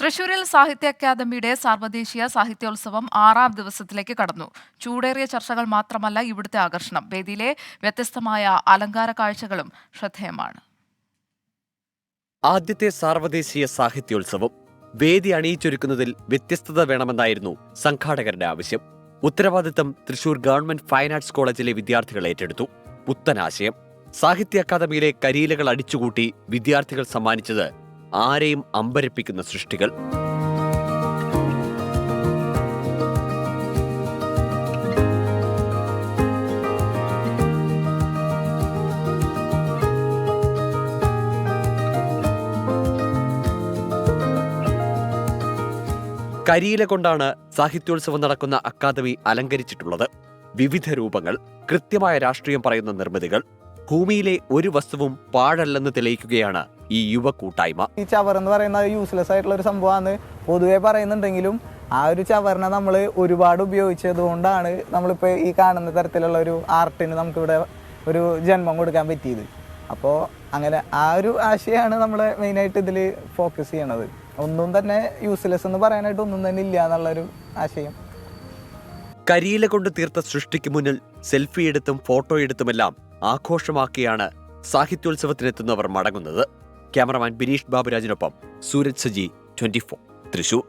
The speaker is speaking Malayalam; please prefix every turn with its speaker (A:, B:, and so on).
A: തൃശൂരിൽ സാഹിത്യ അക്കാദമിയുടെ സാർവദേശീയ സാഹിത്യോത്സവം 6ാം ദിവസത്തിലേക്ക് കടന്നു. ചൂടേറിയ ചർച്ചകൾ മാത്രമല്ല ഇവിടുത്തെ ആകർഷണം. വേദിയിലെ വ്യത്യസ്തമായ അലങ്കാര കാഴ്ചകളും ശ്രദ്ധേയമാണ്.
B: ആദ്യത്തെ സാർവദേശീയ സാഹിത്യോത്സവം വേദി അണിയിച്ചൊരുക്കുന്നതിൽ വ്യത്യസ്തത വേണമെന്നായിരുന്നു സംഘാടകരുടെ ആവശ്യം. ഉത്തരവാദിത്തം തൃശൂർ ഗവൺമെന്റ് ഫൈൻ ആർട്സ് കോളേജിലെ വിദ്യാർത്ഥികൾ ഏറ്റെടുത്തു. പുത്തനാശയം. സാഹിത്യ അക്കാദമിയിലെ കരിയിലകൾ അടിച്ചുകൂട്ടി വിദ്യാർത്ഥികൾ സമ്മാനിച്ചത് ആരെയും അമ്പരപ്പിക്കുന്ന സൃഷ്ടികൾ. കരിയില കൊണ്ടാണ് സാഹിത്യോത്സവം നടക്കുന്ന അക്കാദമി അലങ്കരിച്ചിട്ടുള്ളത്. വിവിധ രൂപങ്ങൾ, കൃത്യമായ രാഷ്ട്രീയം പറയുന്ന നിർമ്മിതികൾ, ഭൂമിയിലെ ഒരു വസ്തുവും പാഴല്ലെന്ന് തെളിയിക്കുകയാണ് ഈ യുവ കൂട്ടായ്മ.
C: ഈ ചവർ എന്ന് പറയുന്നത് യൂസ്ലെസ് ആയിട്ടുള്ള ഒരു സംഭവമാണ് പൊതുവെ പറയുന്നുണ്ടെങ്കിലും ആ ഒരു ചവറിനെ നമ്മൾ ഒരുപാട് ഉപയോഗിച്ചത് കൊണ്ടാണ് നമ്മളിപ്പോൾ ഈ കാണുന്ന തരത്തിലുള്ള ഒരു ആർട്ടിന് നമുക്കിവിടെ ഒരു ജന്മം കൊടുക്കാൻ പറ്റിയത്. അപ്പോൾ അങ്ങനെ ആ ഒരു ആശയമാണ് നമ്മൾ മെയിനായിട്ട് ഇതിൽ ഫോക്കസ് ചെയ്യണത്. ഒന്നും തന്നെ യൂസ്ലെസ് എന്ന് പറയാനായിട്ട് ഒന്നും തന്നെ ഇല്ല എന്നുള്ളൊരു ആശയം.
B: കരിയില കൊണ്ട് തീർത്ത സൃഷ്ടിക്ക് മുന്നിൽ സെൽഫി എടുത്തും ഫോട്ടോ എടുത്തുമെല്ലാം ആഘോഷമാക്കിയാണ് സാഹിത്യോത്സവത്തിനെത്തുന്നവർ മടങ്ങുന്നത്. ക്യാമറമാൻ ബിനീഷ് ബാബുരാജിനൊപ്പം സൂരജ് സജി, 24 തൃശൂർ.